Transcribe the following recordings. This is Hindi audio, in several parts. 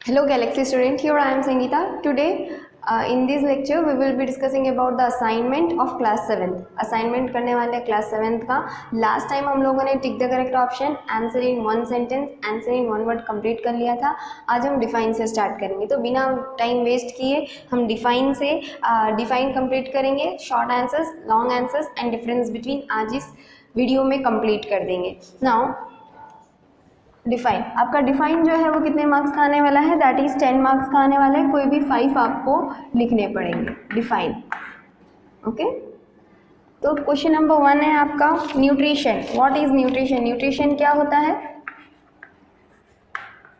Hello Galaxy student, here I am Sangeeta. Today in this lecture we will be discussing about the assignment of class 7th. Assignment करने वाले class 7th का last time हम लोगों ने tick the correct option, answer in one sentence, answer in one word complete कर लिया था. आज हम define से start करेंगे, तो बिना time waste किए हम define से define complete करेंगे. Short answers, long answers and difference between आज इस वीडियो में complete कर देंगे. Now डिफाइन, आपका डिफाइन जो है वो कितने मार्क्स का आने वाला है? दैट इज 10 मार्क्स का आने वाला है. कोई भी 5 आपको लिखने पड़ेंगे. Define, okay. तो क्वेश्चन नंबर 1 है आपका nutrition. What is nutrition? Nutrition क्या होता है?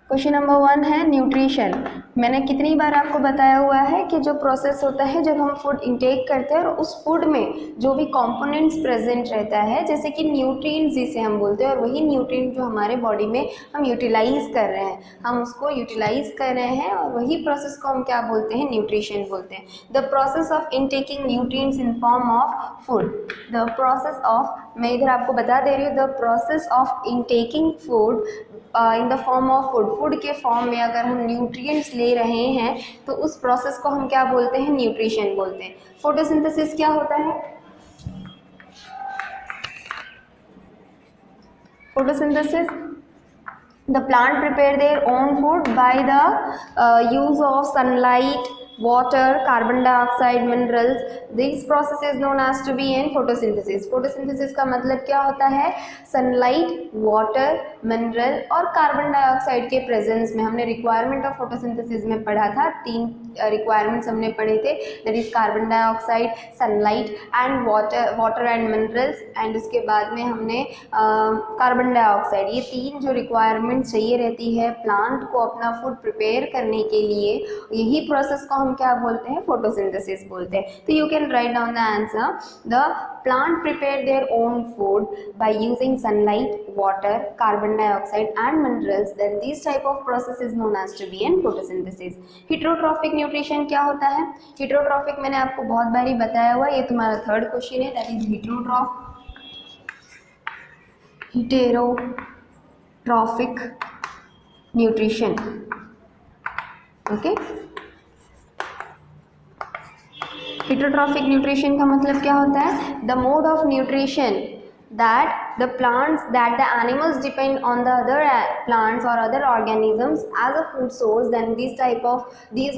क्वेश्चन नंबर 1 है न्यूट्रिशन. मैंने कितनी बार आपको बताया हुआ है कि जो प्रोसेस होता है जब हम फूड इंटेक करते हैं और उस फूड में जो भी कंपोनेंट्स प्रेजेंट रहता है, जैसे कि न्यूट्रिएंट्स जिसे हम बोलते हैं, और वही न्यूट्रिएंट जो हमारे बॉडी में हम यूटिलाइज कर रहे हैं, हम उसको यूटिलाइज कर रहे हैं, और वही प्रोसेस को हम क्या बोलते हैं? न्यूट्रिशन बोलते हैं. The process of intaking nutrients in form of food. The process of, मैं इधर आपको बता दे रही हूँ, the process of intaking food in the form of food. Food के फॉर्म में अगर हम न्यूट्रिएंट्स ले रहे हैं तो उस प्रोसेस को हम क्या बोलते हैं? न्यूट्रिशन बोलते हैं. फोटोसिंथेसिस क्या होता है? Photosynthesis, the plant prepare their own food by the use of sunlight, water, carbon dioxide, minerals. This process is known as to be in photosynthesis. photosynthesis का मतलब क्या होता है? sunlight, water, mineral और carbon dioxide के presence में. हमने requirement of photosynthesis में पढ़ा था, 3 requirements हमने पढ़े थे, that is carbon dioxide, sunlight and water and minerals, and उसके बाद में हमने carbon dioxide. ये 3 जो requirement चाहिए रहती है प्लांट को अपना फूड प्रिपेयर करने के लिए, यही प्रोसेस को हम क्या बोलते हैं? फोटोसिंथेसिस बोलते हैं. तो you can write down the answer. The plant prepare their own food by using sunlight, water, carbon dioxide and minerals. Then this type of process is known as to be an photosynthesis. Heterotrophic nutrition क्या होता है? हेटेरोट्रॉफिक मैंने आपको बहुत बारी बताया हुआ, ये तुम्हारा थर्ड क्वेश्चन है, that is heterotrophic nutrition. Okay, heterotrophic nutrition का मतलब क्या होता है? The mode of nutrition that the plants, that the animals depend on the other plants or other organisms as a food source, then this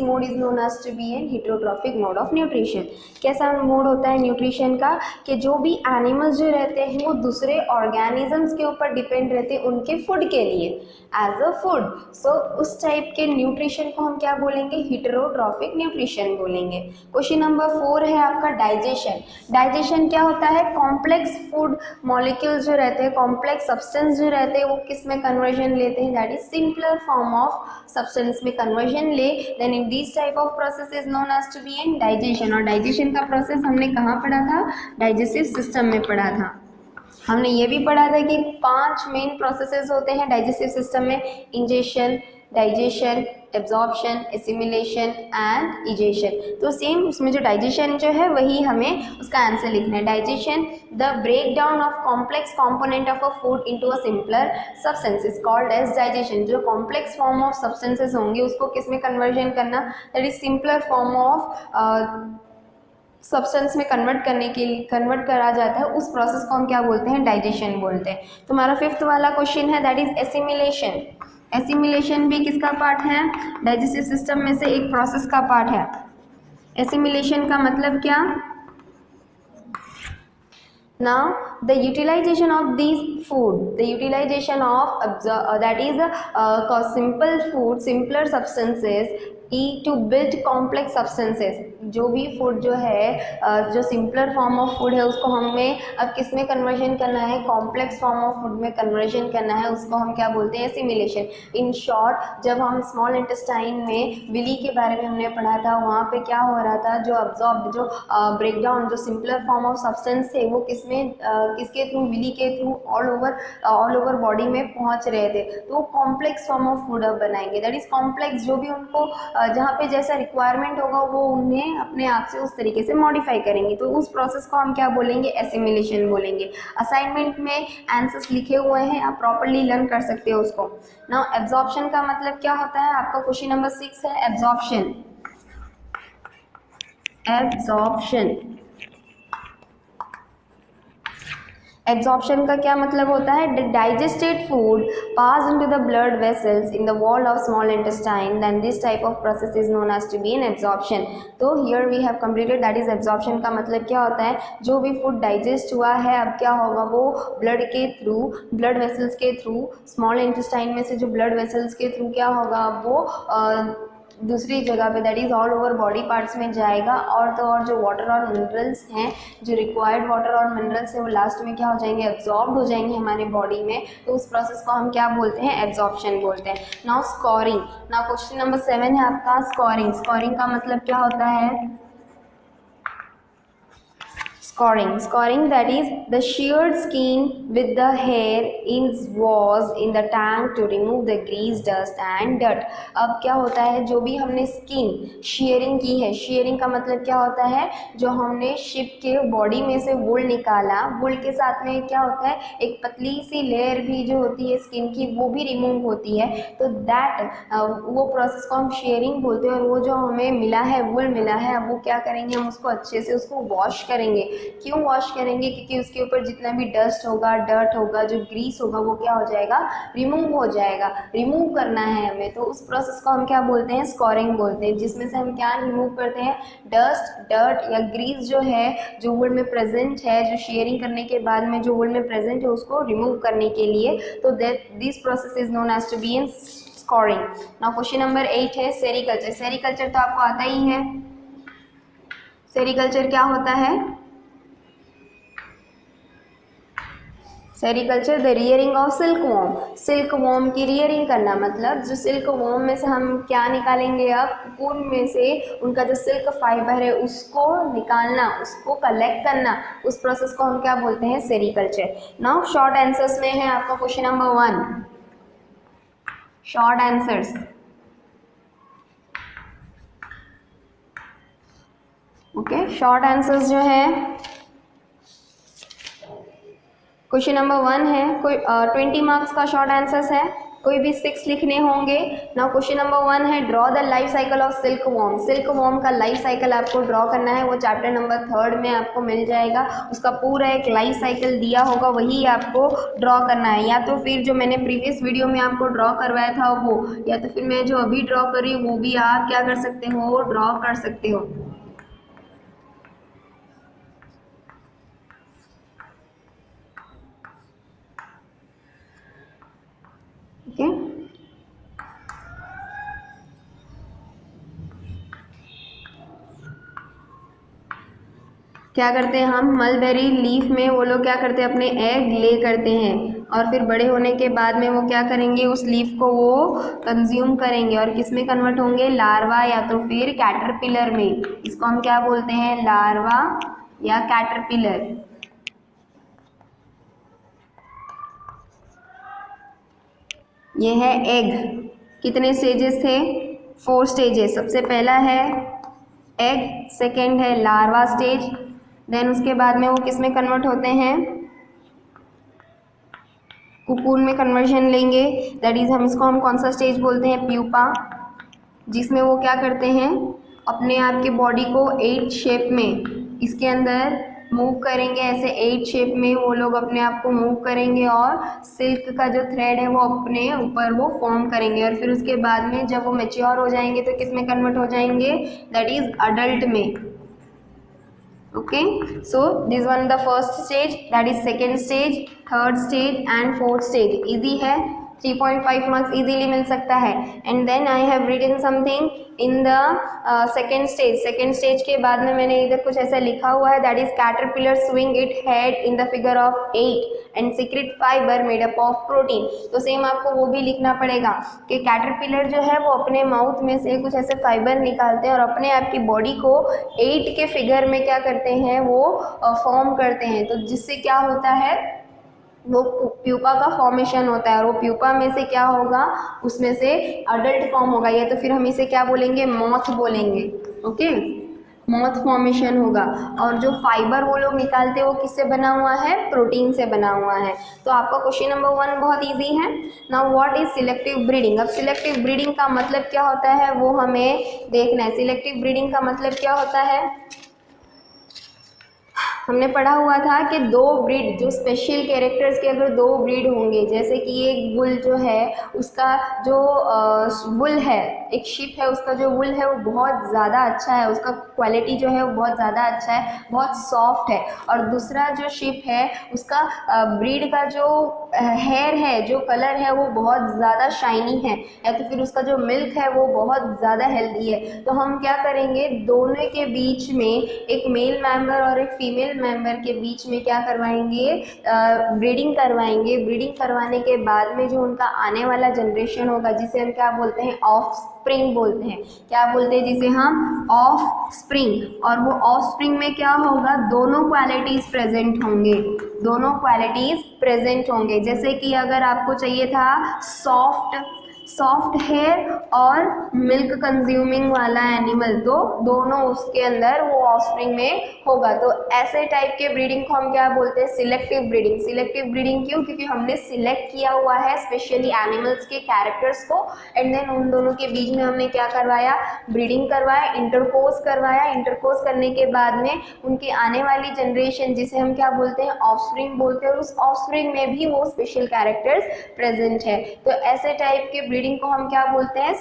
mode is known as to be a heterotrophic mode of nutrition. कैसा मोड होता है न्यूट्रिशन का? कि जो भी एनिमल्स जो रहते हैं वो दूसरे ऑर्गेनिजम्स के ऊपर डिपेंड रहते हैं उनके फूड के लिए एज अ फूड. सो उस टाइप के न्यूट्रिशन को हम क्या बोलेंगे? हेटेरोट्रॉफिक न्यूट्रिशन बोलेंगे. क्वेश्चन नंबर 4 है आपका डाइजेशन. डाइजेशन क्या होता है? कॉम्प्लेक्स फूड मॉलिक्यूल्स जो रहते हैं, कॉम्प्लेक्स सब्सटेंस जो रहते हैं, वो किस में कन्वर्जन लेते हैं? That is simpler form of substance में कन्वर्जन ले. Then in this type of process is known as to be in digestion. और डाइजेशन का प्रोसेस हमने कहाँ पढ़ा था? डाइजेस्टिव सिस्टम में पढ़ा था. हमने ये भी पढ़ा था कि 5 मेन प्रोसेसेस होते हैं डाइजेस्टिव सिस्टम में: ingestion, digestion, absorption, assimilation and egestion. तो सेम उसमें जो डाइजेशन जो है वही हमें उसका आंसर लिखना है. Digestion, the break down of complex component of a food into a simpler substance is called as digestion. जो कॉम्प्लेक्स फॉर्म ऑफ सब्सटेंसेस होंगे उसको किस में कन्वर्जन करना? That is simpler form of substance में कन्वर्ट करा जाता है, उस प्रोसेस को हम क्या बोलते हैं? डाइजेशन बोलते हैं. तुम्हारा 5th वाला क्वेश्चन है, दैट इज एसिमिलेशन. एसिमिलेशन भी किसका पार्ट है? डाइजेस्टिव सिस्टम में से एक प्रोसेस का पार्ट है. एसिमिलेशन का मतलब क्या? Now the utilization of these food, the utilization of that is simple food, simpler substances to build complex substances. जो भी फूड जो है जो सिंपलर फॉर्म ऑफ फूड है उसको हमें अब किस में कन्वर्जन करना है? कॉम्प्लेक्स फॉर्म ऑफ फूड में कन्वर्जन करना है, उसको हम क्या बोलते हैं? एसिमिलेशन. इन शॉर्ट, जब हम स्मॉल इंटेस्टाइन में विली के बारे में हमने पढ़ा था, वहाँ पे क्या हो रहा था? जो अब्जॉर्ब, जो ब्रेकडाउन, जो सिंपलर फॉर्म ऑफ सब्सटेंस थे वो किसमें, किसके थ्रू? विली के थ्रू ऑल ओवर बॉडी में पहुँच रहे थे. तो वो कॉम्प्लेक्स फॉर्म ऑफ फूड अब बनाएंगे. दैट इज कॉम्प्लेक्स, जो भी उनको जहाँ पे जैसा रिक्वायरमेंट होगा वो उन्हें उन्हें अपने आप से उस तरीके से मॉडिफाई करेंगे, तो उस प्रोसेस को हम क्या बोलेंगे, एसिमिलेशन बोलेंगे। असाइनमेंट में आंसर्स लिखे हुए हैं, आप प्रॉपर्ली लर्न कर सकते हो उसको। नाउ एब्जॉर्प्शन का मतलब क्या होता है, आपका क्वेश्चन नंबर 6 है एब्जॉर्प्शन। एब्जॉर्प्शन, एब्जॉर्प्शन का क्या मतलब होता है, the digested food pass into the blood vessels in the wall of small intestine, then this type of process is known as to be an absorption. तो here we have completed, that is absorption का मतलब क्या होता है, जो भी फूड डाइजेस्ट हुआ है अब क्या होगा, वो ब्लड के थ्रू, ब्लड वेसल्स के थ्रू, स्मॉल इंटेस्टाइन में से जो ब्लड वेसल्स के थ्रू क्या होगा, वो दूसरी जगह पे that is all over body parts में जाएगा, और तो और जो वाटर और मिनरल्स हैं, जो रिक्वायर्ड वाटर और मिनरल्स है, वो लास्ट में क्या हो जाएंगे, एब्जॉर्ब हो जाएंगे हमारे बॉडी में। तो उस प्रोसेस को हम क्या बोलते हैं, एब्जॉर्प्शन बोलते हैं। Now scoring, now question number 7 है आपका स्कोरिंग। स्कोरिंग का मतलब क्या होता है, scoring, scoring that is the sheared skin with the hair is was in the tank to remove the grease, dust and dirt। अब क्या होता है, जो भी हमने स्किन शेयरिंग की है, शेयरिंग का मतलब क्या होता है, जो हमने शिप के बॉडी में से वुल निकाला, वुल के साथ में क्या होता है, एक पतली सी लेयर भी जो होती है स्किन की, वो भी रिमूव होती है। तो दैट वो प्रोसेस को हम शेयरिंग बोलते हैं। और वो जो हमें मिला है, वुल मिला है, अब वो क्या करेंगे, हम उसको अच्छे से उसको वॉश करेंगे। क्यों वॉश करेंगे, क्योंकि उसके ऊपर जितना भी डस्ट होगा, डर्ट होगा, जो ग्रीस होगा, वो क्या हो जाएगा, रिमूव हो जाएगा। रिमूव करना है हमें, तो उस प्रोसेस को हम क्या बोलते हैं, स्कोरिंग बोलते हैं, जिसमें से हम क्या रिमूव करते हैं, डस्ट, डर्ट या ग्रीस जो है, जो वुल में प्रेजेंट है, जो शेयरिंग करने के बाद में जो वुल में प्रेजेंट है, उसको रिमूव करने के लिए। तो this process is known as to be in scoring. Now question number 8 है सेरीकल्चर। सेरीकल्चर तो आपको आता ही है। सेरीकल्चर क्या होता है, sericulture the rearing of silk worm. Silk worm की रियरिंग करना, मतलब जो सिल्क वॉर्म में से हम क्या निकालेंगे, अब कोकून में से उनका जो सिल्क फाइबर है उसको निकालना, उसको कलेक्ट करना, उस प्रोसेस को हम क्या बोलते हैं, सेरीकल्चर। नाउ शॉर्ट आंसर्स में है आपका question number 1, short answers. Okay, short answers जो है, क्वेश्चन नंबर 1 है, कोई 20 मार्क्स का शॉर्ट आंसर्स है, कोई भी 6 लिखने होंगे। नाउ क्वेश्चन नंबर 1 है draw the life cycle of silk worm. Silk worm का लाइफ साइकिल आपको ड्रॉ करना है, वो चैप्टर नंबर 3 में आपको मिल जाएगा। उसका पूरा एक लाइफ साइकिल दिया होगा, वही आपको ड्रॉ करना है, या तो फिर जो मैंने प्रीवियस वीडियो में आपको ड्रॉ करवाया था वो, या तो फिर मैं जो अभी ड्रॉ कर रही हूँ वो भी आप क्या कर सकते हो, ड्रॉ कर सकते हो। ओके, क्या करते हैं हम, मलबेरी लीफ में वो लोग क्या करते हैं, अपने एग ले करते हैं, और फिर बड़े होने के बाद में वो क्या करेंगे, उस लीफ को वो कंज्यूम करेंगे, और किस में कन्वर्ट होंगे, लार्वा या तो फिर कैटरपिलर में। इसको हम क्या बोलते हैं, लार्वा या कैटरपिलर। ये है एग। कितने स्टेजेस थे, 4 स्टेजेस। सबसे पहला है एग, सेकेंड है लार्वा स्टेज, देन उसके बाद में वो किस में कन्वर्ट होते हैं, कुकून में कन्वर्जन लेंगे, दैट इज हम कौन सा स्टेज बोलते हैं, प्यूपा, जिसमें वो क्या करते हैं, अपने आप की बॉडी को 8 शेप में इसके अंदर मूव करेंगे। ऐसे 8 शेप में वो लोग अपने आप को मूव करेंगे, और सिल्क का जो थ्रेड है वो अपने ऊपर वो फॉर्म करेंगे, और फिर उसके बाद में जब वो मैच्योर हो जाएंगे तो किस में कन्वर्ट हो जाएंगे, दैट इज अडल्ट में। Okay, so this one the first stage, that is second stage, third stage and fourth stage. Easy है, 3.5 मार्क्स इजीली मिल सकता है। And then I have written something in the second stage. Second stage के बाद में मैंने इधर कुछ ऐसा लिखा हुआ है, that is caterpillar swing it head in the figure of 8 and secret fibre made up of protein. तो सेम आपको वो भी लिखना पड़ेगा कि कैटरपिलर जो है वो अपने माउथ में से कुछ ऐसे फाइबर निकालते हैं, और अपने आप की बॉडी को 8 के फिगर में क्या करते हैं, वो फॉर्म करते हैं। तो जिससे क्या होता है, वो प्यूपा का फॉर्मेशन होता है, और वो प्यूपा में से क्या होगा, उसमें से अडल्ट फॉर्म होगा, या तो फिर हम इसे क्या बोलेंगे, मॉथ बोलेंगे। ओके, मॉथ फॉर्मेशन होगा। और जो फाइबर वो लोग निकालते हैं वो किससे बना हुआ है, प्रोटीन से बना हुआ है। तो आपका क्वेश्चन नंबर 1 बहुत इजी है। Now what is selective breeding. अब सिलेक्टिव ब्रीडिंग का मतलब क्या होता है वो हमें देखना है। सिलेक्टिव ब्रीडिंग का मतलब क्या होता है, हमने पढ़ा हुआ था कि दो ब्रीड, जो स्पेशल कैरेक्टर्स के अगर दो ब्रीड होंगे, जैसे कि एक बुल जो है उसका जो वुल है, एक शिप है उसका जो वुल है वो बहुत ज़्यादा अच्छा है, उसका क्वालिटी जो है वो बहुत ज़्यादा अच्छा है, बहुत सॉफ्ट है। और दूसरा जो शिप है उसका ब्रीड का जो हेयर है, जो कलर है वो बहुत ज़्यादा शाइनी है, या तो फिर उसका जो मिल्क है वो बहुत ज़्यादा हेल्दी है। तो हम क्या करेंगे, दोनों के बीच में एक मेल मेंबर और एक फीमेल मेंबर के बीच में क्या करवाएंगे, ब्रीडिंग करवाएंगे। ब्रीडिंग करवाने के बाद में जो उनका आने वाला जनरेशन होगा, जिसे हम क्या बोलते हैं, ऑफ स्प्रिंग बोलते हैं। क्या बोलते हैं, जिसे हम ऑफ स्प्रिंग। और वो ऑफ स्प्रिंग में क्या होगा, दोनों क्वालिटीज प्रेजेंट होंगे, दोनों क्वालिटीज प्रेजेंट होंगे। जैसे कि अगर आपको चाहिए था सॉफ्ट हेयर और मिल्क कंज्यूमिंग वाला एनिमल, तो दोनों उसके अंदर वो ऑफस्प्रिंग में होगा। तो ऐसे टाइप के ब्रीडिंग को हम क्या बोलते हैं, सिलेक्टिव ब्रीडिंग। सिलेक्टिव ब्रीडिंग क्यों, क्योंकि हमने सिलेक्ट किया हुआ है स्पेशली एनिमल्स के कैरेक्टर्स को, एंड देन उन दोनों के बीच में हमने क्या करवाया, ब्रीडिंग करवाया, इंटरकोर्स करवाया। इंटरकोर्स करने के बाद में उनकी आने वाली जनरेशन, जिसे हम क्या बोलते हैं, ऑफस्प्रिंग बोलते हैं, और उस ऑफस्प्रिंग में भी वो स्पेशल कैरेक्टर्स प्रेजेंट है। तो ऐसे टाइप के ब्रीडिंग को हम क्या बोलते हैं,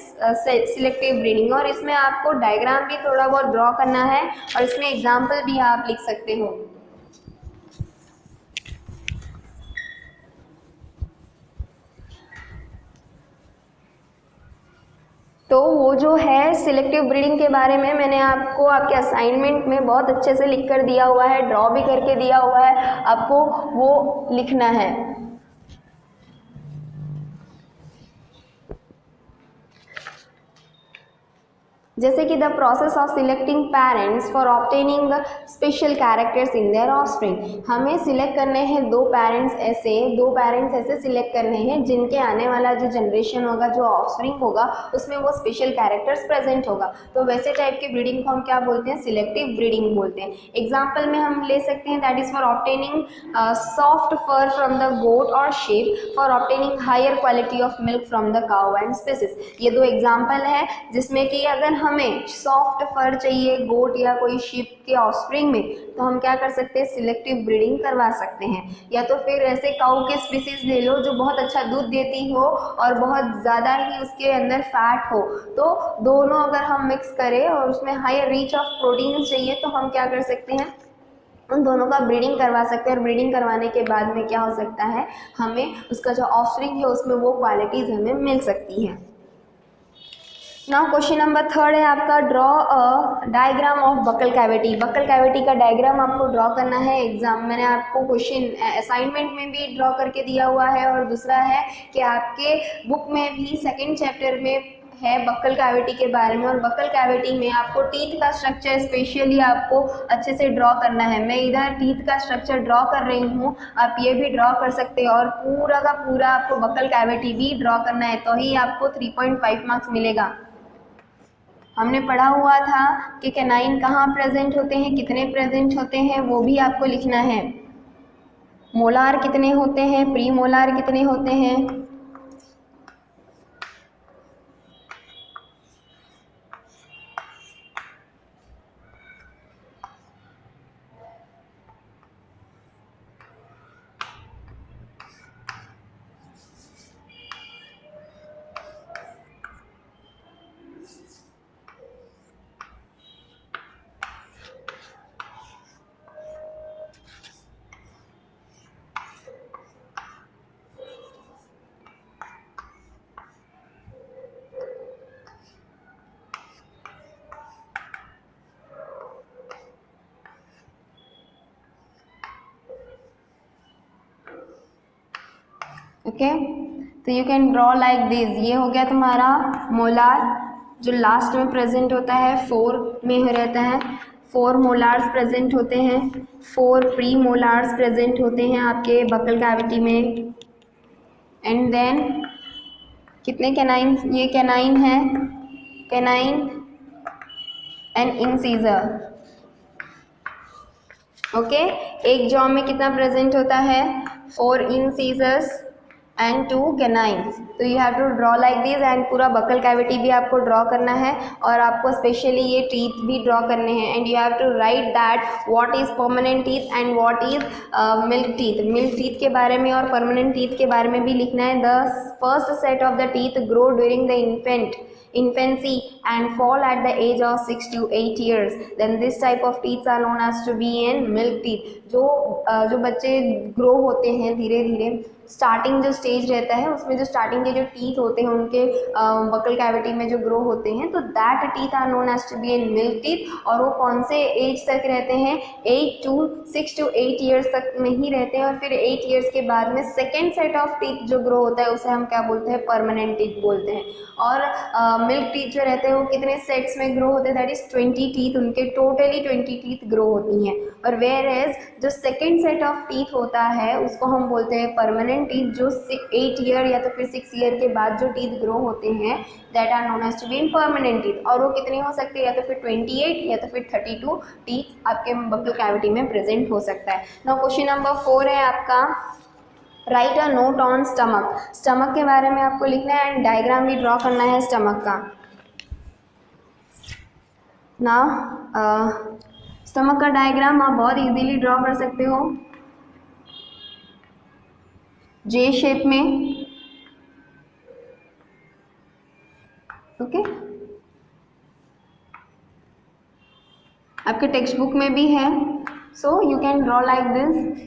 सिलेक्टिव ब्रीडिंग। और इसमें आपको डायग्राम भी थोड़ा बहुत ड्रॉ करना है और इसमें एग्जाम्पल भी आप लिख सकते हो। तो वो जो है सिलेक्टिव ब्रीडिंग के बारे में मैंने आपको आपके असाइनमेंट में बहुत अच्छे से लिख कर दिया हुआ है, ड्रॉ भी करके दिया हुआ है, आपको वो लिखना है। जैसे कि the process of selecting parents for obtaining special characters in their offspring. हमें सिलेक्ट करने हैं दो पेरेंट्स ऐसे सिलेक्ट करने हैं जिनके आने वाला जो जनरेशन होगा, जो ऑफस्प्रिंग होगा, उसमें वो स्पेशल कैरेक्टर्स प्रेजेंट होगा। तो वैसे टाइप की ब्रीडिंग को हम क्या बोलते हैं, सिलेक्टिव ब्रीडिंग बोलते हैं। एग्जाम्पल में हम ले सकते हैं, that is for obtaining soft fur from the goat और sheep, for obtaining higher quality of milk from the cow and species. ये दो एग्जाम्पल है जिसमें कि अगर हमें सॉफ्ट फर चाहिए गोट या कोई शिप के ऑफस्प्रिंग में, तो हम क्या कर सकते हैं, सिलेक्टिव ब्रीडिंग करवा सकते हैं। या तो फिर ऐसे काऊ के स्पीसीज ले लो जो बहुत अच्छा दूध देती हो और बहुत ज़्यादा ही उसके अंदर फैट हो, तो दोनों अगर हम मिक्स करें और उसमें हायर रीच ऑफ प्रोटीन चाहिए, तो हम क्या कर सकते हैं, उन दोनों का ब्रीडिंग करवा सकते हैं। और ब्रीडिंग करवाने के बाद में क्या हो सकता है, हमें उसका जो ऑफस्प्रिंग है उसमें वो क्वालिटीज़ हमें मिल सकती हैं। नाउ क्वेश्चन नंबर 3 है आपका, draw a diagram of buccal cavity. Buccal cavity का डायग्राम आपको ड्रॉ करना है। एग्जाम मैंने आपको क्वेश्चन असाइनमेंट में भी ड्रॉ करके दिया हुआ है, और दूसरा है कि आपके बुक में भी सेकेंड चैप्टर में है बक्कल कैविटी के बारे में। और बक्कल कैविटी में आपको टीथ का स्ट्रक्चर स्पेशली आपको अच्छे से ड्रॉ करना है। मैं इधर टीथ का स्ट्रक्चर ड्रॉ कर रही हूँ, आप ये भी ड्रॉ कर सकते हो, और पूरा का पूरा आपको बक्कल कैविटी भी ड्रॉ करना है, तो ही आपको 3.5 मार्क्स मिलेगा। हमने पढ़ा हुआ था कि कैनाइन कहाँ प्रेजेंट होते हैं, कितने प्रेजेंट होते हैं, वो भी आपको लिखना है। मोलार कितने होते हैं, प्री मोलार कितने होते हैं। ओके, तो you can draw like this. ये हो गया तुम्हारा मोलार, जो लास्ट में प्रेजेंट होता है, 4 में रहता है। 4 मोलार्स प्रेजेंट होते हैं, 4 प्री मोलार्स प्रेजेंट होते हैं आपके बकल कैविटी में। एंड देन कितने कैनाइन, ये कैनाइन है, कैनाइन एंड इंसीजर, ओके, एक जॉ में कितना प्रेजेंट होता है, 4 इंसिसर्स एंड 2 कैनाइन्स। तो you have to draw like this and पूरा बकल कैविटी भी आपको ड्रॉ करना है और आपको स्पेशली ये टीथ भी ड्रॉ करने हैं and you have to write that what is permanent teeth and what is milk teeth. Milk teeth के बारे में और परमानेंट टीथ के बारे में भी लिखना है। The first set of the teeth grow during the infancy and fall at the age of 6 to 8 years, then this type of teeth are known as to be in milk teeth। जो बच्चे ग्रो होते हैं धीरे धीरे, स्टार्टिंग जो स्टेज रहता है उसमें जो स्टार्टिंग के जो टीथ होते हैं उनके बकल कैविटी में जो ग्रो होते हैं, तो that teeth are known as to be in milk teeth. और वो कौन से एज तक रहते हैं, 6 to 8 ईयर्स तक में ही रहते हैं। और फिर 8 ईयर्स के बाद में सेकेंड सेट ऑफ टीथ जो ग्रो होता है उसे हम क्या बोलते हैं, परमानेंट टीथ बोलते हैं। और मिल्क टीथ जो रहते हैं वो कितने सेट्स में ग्रो होते हैं, दैट इज 20 टीथ, उनके टोटली 20 टीथ ग्रो होती हैं। और वेयर एज जो सेकेंड सेट ऑफ टीथ होता है उसको हम बोलते हैं परमानेंट टीथ, जो 8 ईयर या तो फिर 6 ईयर के बाद जो टीथ ग्रो होते हैं that are known as to be in permanent teeth. और वो कितने हो सकते हैं, या तो फिर 28 या तो फिर 32 टीथ आपके बकल कैविटी में प्रेजेंट हो सकता है। नाउ क्वेश्चन नंबर 4 है आपका, right a note on stomach. Stomach के बारे में आपको लिखना है एंड डायग्राम भी ड्रॉ करना है स्टमक का। ना स्टमक का डायग्राम आप बहुत इजीली ड्रॉ कर सकते हो जे शेप में। ओके, आपके टेक्स्ट बुक में भी है, सो you can draw like this.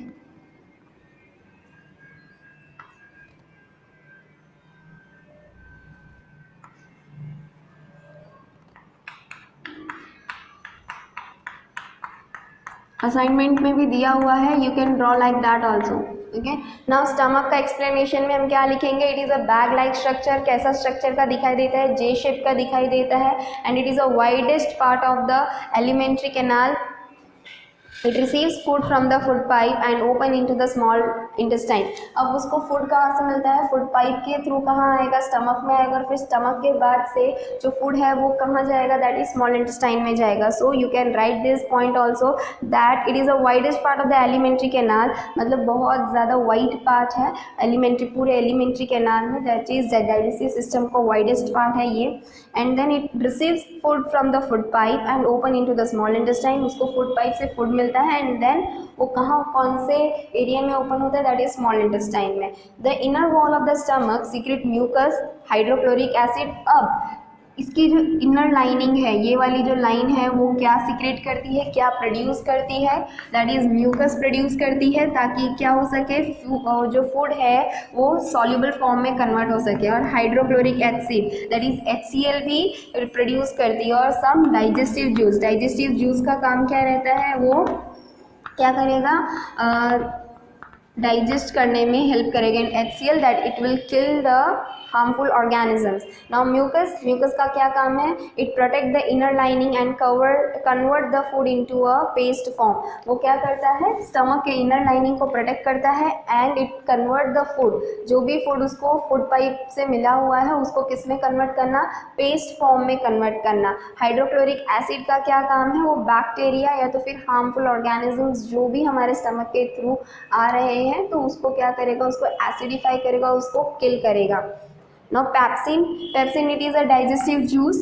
Assignment में भी दिया हुआ है, you can draw like that also. Okay, now stomach का एक्सप्लेनेशन में हम क्या लिखेंगे, it is a bag like structure. कैसा स्ट्रक्चर का दिखाई देता है, जे शेप का दिखाई देता है and it is a widest part of the alimentary canal. It receives food from the food pipe and open into the small intestine। अब उसको फूड कहाँ से मिलता है, फूड पाइप के थ्रू कहाँ आएगा, स्टमक में आएगा। और फिर स्टमक के बाद से जो फूड है वो कहाँ जाएगा, दैट इज स्मॉल इंटेस्टाइन में जाएगा। So you can write this point also that it is a widest part of the alimentary canal, मतलब बहुत ज़्यादा वाइड पार्ट है एलिमेंट्री, पूरे एलिमेंट्री कैनाल में, दैट इज डाइजेस्टिव सिस्टम का वाइडेस्ट पार्ट है ये। And then it receives food from the food pipe and open into the small intestine. उसको फूड पाइप से फूड मिलता है एंड देन वो कहाँ, कौन से एरिया में ओपन होता है, दैट इज स्मॉल इंटेस्टाइन में। The inner wall of the stomach secrete mucus hydrochloric acid. अब इसकी जो इनर लाइनिंग है, ये वाली जो लाइन है वो क्या सीक्रेट करती है, क्या प्रोड्यूस करती है, दैट इज म्यूकस प्रोड्यूस करती है, ताकि क्या हो सके, जो फूड है वो सॉल्युबल फॉर्म में कन्वर्ट हो सके। और hydrochloric acid that is HCl भी प्रोड्यूस करती है। और सम डाइजेस्टिव जूस, डाइजेस्टिव जूस का काम क्या रहता है, वो क्या करेगा, डाइजेस्ट करने में हेल्प करेगा। In HCl that it will kill the harmful organisms. Now mucus, mucus का क्या काम है, it protect the inner lining and convert the food into a paste form. वो क्या करता है, स्टमक के इनर लाइनिंग को प्रोटेक्ट करता है and it convert the food, जो भी फूड उसको फूड पाइप से मिला हुआ है उसको किस में कन्वर्ट करना, पेस्ट फॉर्म में कन्वर्ट करना। हाइड्रोक्लोरिक एसिड का क्या काम है, वो बैक्टीरिया या तो फिर हार्मफुल ऑर्गेनिजम्स जो भी हमारे स्टमक के थ्रू आ रहे हैं तो उसको क्या करेगा, उसको एसिडिफाई करेगा, उसको किल करेगा। Now pepsin, pepsin it is a digestive juice।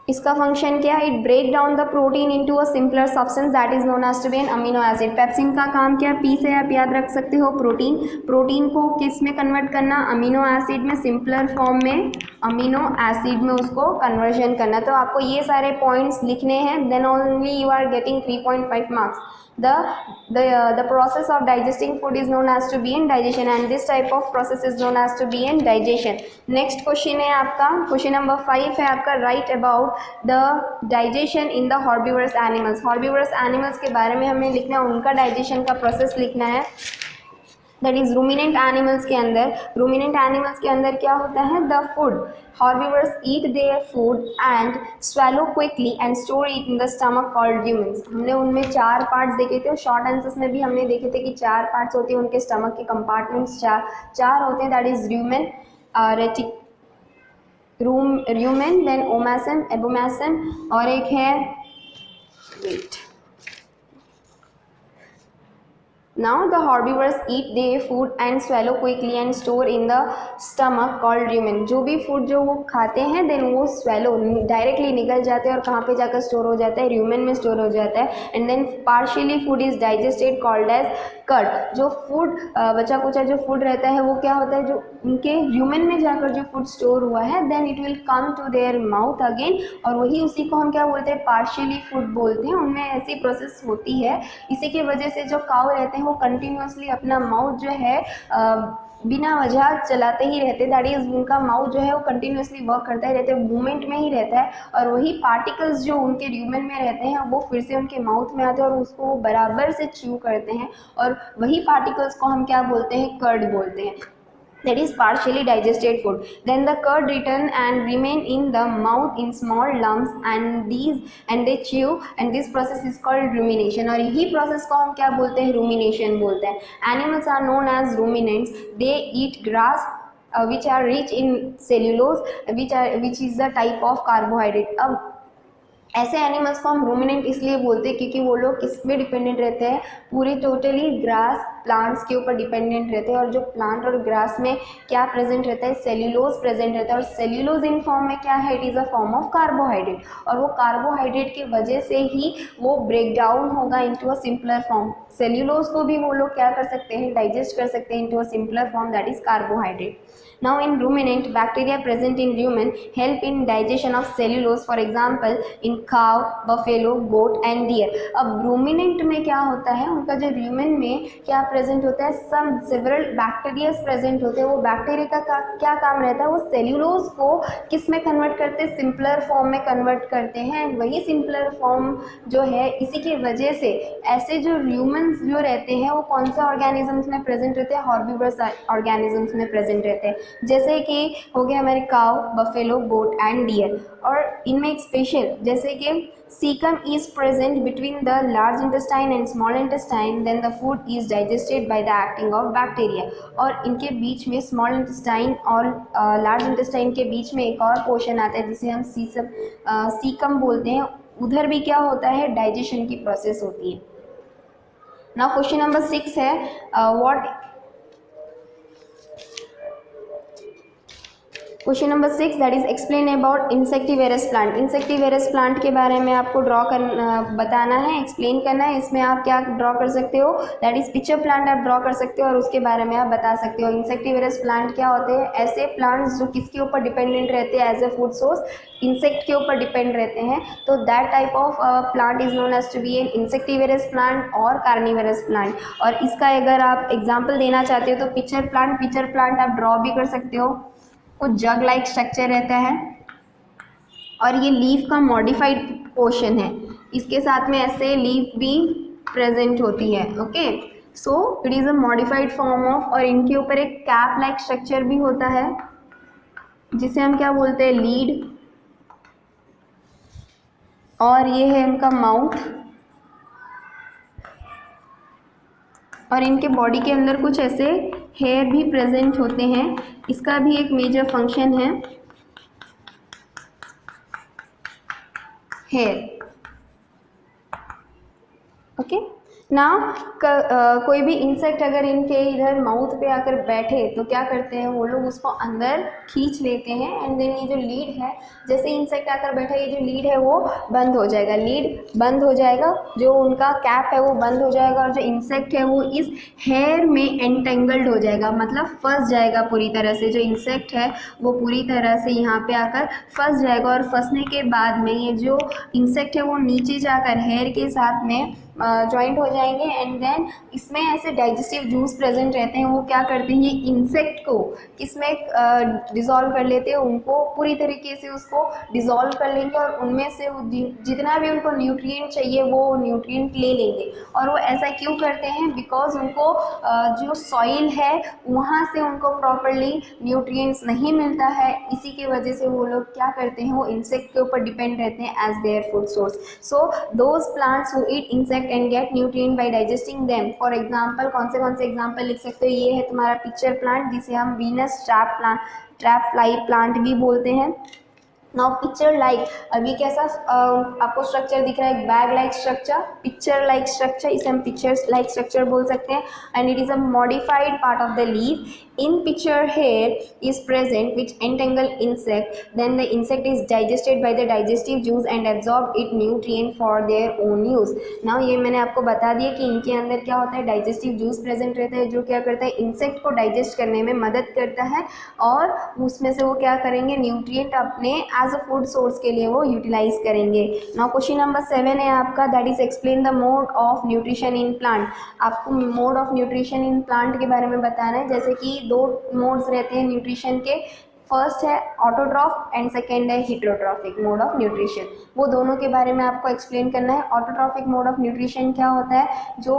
इसका फंक्शन क्या है, it break down the protein into a simpler substance that is known as to be an amino acid. Pepsin का काम क्या है, पी से आप याद रख सकते हो प्रोटीन, प्रोटीन को किस में कन्वर्ट करना, अमीनो एसिड में, सिंपलर फॉर्म में अमीनो एसिड में उसको कन्वर्जन करना। तो आपको ये सारे पॉइंट्स लिखने हैं, then only you are getting 3.5 marks. The process of digesting food is known as to be in digestion and this type of process is known as to be in digestion। Next question है आपका, क्वेश्चन नंबर 5 है आपका, write about the digestion in the herbivorous animals. Herbivorous animals के बारे में हमें लिखना है, उनका डाइजेशन का प्रोसेस लिखना है। दैट इज रूमिनेंट एनिमल्स के अंदर, रूमिनेंट एनिमल्स के अंदर क्या होता है, the food, herbivores eat their food and swallow quickly and store it in the stomach called lumens. हमने उनमें 4 पार्ट्स देखे थे और शॉर्ट आंसर्स में भी हमने देखे थे कि 4 पार्ट्स होते हैं उनके स्टमक के, कंपार्टमेंट्स चार होते हैं, that is lumen, rumen, then omasum, abomasum और एक है wait. Now the herbivores eat their food and swallow quickly and store in the stomach called rumen. जो भी फूड जो वो खाते हैं देन वो swallow डायरेक्टली निकल जाते हैं और कहाँ पे जाकर स्टोर हो जाता है, rumen में स्टोर हो जाता है. And then partially food is digested called as curd. जो फूड बचा कुचा जो फूड रहता है वो क्या होता है, जो उनके rumen में जाकर जो फूड स्टोर हुआ है then it will come to their mouth again, और वही उसी को हम क्या बोलते हैं, पार्शियली फूड बोलते हैं. उनमें ऐसी प्रोसेस होती है. इसी की वजह से जो काऊ रहते हैं वो कंटिन्यूसली अपना माउथ जो है बिना वजह चलाते ही रहते. दैट इज उनका माउथ जो है वो कंटिन्यूसली वर्क करता ही रहता है, मूवमेंट में ही रहता है. और वही पार्टिकल्स जो उनके र्यूमेन में रहते हैं वो फिर से उनके माउथ में आते हैं और उसको वो बराबर से च्यू करते हैं, और वही पार्टिकल्स को हम क्या बोलते हैं, कर्ड बोलते हैं. That is partially digested food. Then the curd return and remain in the mouth in small lumps and they chew, and this process is called rumination. और यही process को हम क्या बोलते हैं, rumination बोलते हैं. Animals are known as ruminants. They eat grass which are rich in cellulose which is the type of carbohydrate. अब ऐसे एनिमल्स को हम रूमिनेंट इसलिए बोलते हैं क्योंकि वो लोग किस पे डिपेंडेंट रहते हैं, पूरे टोटली ग्रास प्लांट्स के ऊपर डिपेंडेंट रहते हैं. और जो प्लांट और ग्रास में क्या प्रेजेंट रहता है, सेल्यूलोज प्रेजेंट रहता है. और सेल्यूलोज इन फॉर्म में क्या है, it is a form of carbohydrate, और वो कार्बोहाइड्रेट की वजह से ही वो ब्रेक डाउन होगा into a simpler form. Cellulose को भी वो लोग क्या कर सकते हैं, डाइजेस्ट कर सकते हैं into a simpler form, that is carbohydrate. Now in ruminant, bacteria present in rumen help in digestion of cellulose, for example in cow, buffalo, goat and deer. अब ruminant में क्या होता है, उनका जो rumen में क्या प्रेजेंट होता है, some several bacteria प्रेजेंट होते हैं. वो बैक्टीरिया का क्या काम रहता है, वो सेल्यूलोज को किस में कन्वर्ट करते हैं, सिंपलर फॉर्म में कन्वर्ट करते हैं. वही सिंपलर फॉर्म जो है, इसी की वजह से ऐसे जो ह्यूमन्स जो रहते हैं वो कौन सा ऑर्गेनिजम्स में प्रेजेंट रहते हैं, हॉर्बिवरस ऑर्गेनिजम्स में प्रेजेंट रहते हैं. जैसे कि हो गया हमारे cow, buffalo, goat and deer. और इनमें एक स्पेशल जैसे कि caecum is present between the large intestine and small intestine, then the food is digested by the acting of bacteria. और इनके बीच में स्मॉल इंटेस्टाइन और लार्ज इंटेस्टाइन के बीच में एक और पोर्शन आता है जिसे हम सीकम बोलते हैं. उधर भी क्या होता है, डाइजेशन की प्रोसेस होती है. नाउ क्वेश्चन नंबर 6 है, question number 6 that is explain about insectivorous plant. Insectivorous plant के बारे में आपको बताना है, एक्सप्लेन करना है. इसमें आप क्या ड्रॉ कर सकते हो, दैट इज पिक्चर प्लांट आप ड्रॉ कर सकते हो और उसके बारे में आप बता सकते हो. इंसेक्टिवेरस प्लांट क्या होते हैं, ऐसे प्लांट्स जो किसके ऊपर डिपेंडेंट रहते हैं as a food source, insect के ऊपर डिपेंड रहते हैं. तो that type of plant is known as to be an insectivorous plant और कार्निवेरस प्लांट. और इसका अगर आप एग्जाम्पल देना चाहते हो तो पिक्चर प्लांट आप ड्रॉ भी कर सकते हो. कुछ जग लाइक स्ट्रक्चर रहता है और ये लीफ का मॉडिफाइड पोर्शन है, इसके साथ में ऐसे लीफ भी प्रेजेंट होती है. Okay, so it is a modified form of, और इनके ऊपर एक कैप लाइक स्ट्रक्चर भी होता है जिसे हम क्या बोलते हैं, लीड. और ये है इनका माउथ, और इनके बॉडी के अंदर कुछ ऐसे हेयर भी प्रेजेंट होते हैं. इसका भी एक मेजर फंक्शन है हेयर. ओके, ना कोई भी इंसेक्ट अगर इनके इधर माउथ पे आकर बैठे तो क्या करते हैं वो लोग, उसको अंदर खींच लेते हैं. एंड देन ये जो लीड है, जैसे इंसेक्ट आकर बैठा, ये जो लीड है वो बंद हो जाएगा, लीड बंद हो जाएगा, जो उनका कैप है वो बंद हो जाएगा, और जो इंसेक्ट है वो इस हेयर में एंटेंगल्ड हो जाएगा, मतलब फंस जाएगा पूरी तरह से. जो इंसेक्ट है वो पूरी तरह से यहाँ पे आकर फंस जाएगा, और फंसने के बाद में ये जो इंसेक्ट है वो नीचे जाकर हेयर के साथ में जॉइंट हो जाएंगे. एंड देन इसमें ऐसे डाइजेस्टिव जूस प्रेजेंट रहते हैं, वो क्या करते हैं, ये इंसेक्ट को किसमें डिज़ोल्व कर लेते हैं, उनको पूरी तरीके से उसको डिज़ोल्व कर लेंगे, और उनमें से जितना भी उनको न्यूट्रिएंट चाहिए वो न्यूट्रिएंट ले लेंगे. और वो ऐसा क्यों करते हैं, बिकॉज उनको जो सॉइल है वहाँ से उनको प्रॉपरली न्यूट्रिएंट्स नहीं मिलता है. इसी की वजह से वो लोग क्या करते हैं, वो इंसेक्ट के ऊपर डिपेंड रहते हैं as their food source. So those plants who eat insect and get nutrient by digesting them. For example, कौन से एग्जाम्पल लिख सकते हो, ये है तुम्हारा पिक्चर प्लांट जिसे हम वीनस ट्रैप फ्लाई प्लांट भी बोलते हैं. नाउ पिक्चर लाइक, अभी कैसा आपको स्ट्रक्चर दिख रहा है, bag like structure, picture like structure, इसे हम पिक्चर लाइक स्ट्रक्चर बोल सकते हैं. And it is a modified part of the leaf. In picture here is present which entangle insect, then the insect is digested by the digestive juice and absorb it nutrient for their own use. Now ये मैंने आपको बता दिया कि इनके अंदर क्या होता है, डाइजेस्टिव जूस प्रेजेंट रहता है जो क्या करता है, इंसेक्ट को डाइजेस्ट करने में मदद करता है और उसमें से वो क्या करेंगे, न्यूट्रिएंट अपने एज अ फूड सोर्स के लिए वो यूटिलाइज करेंगे. नाउ क्वेश्चन नंबर 7 है आपका, that is explain the mode of nutrition in plant. आपको mode of nutrition in plant के बारे में बताना है. जैसे कि दो मोड्स रहते हैं न्यूट्रिशन के, फर्स्ट है ऑटोट्रॉफ एंड सेकेंड है हिट्रोट्रॉफिक मोड ऑफ न्यूट्रिशन. वो दोनों के बारे में आपको एक्सप्लेन करना है. ऑटोट्रॉफिक मोड ऑफ न्यूट्रिशन क्या होता है, जो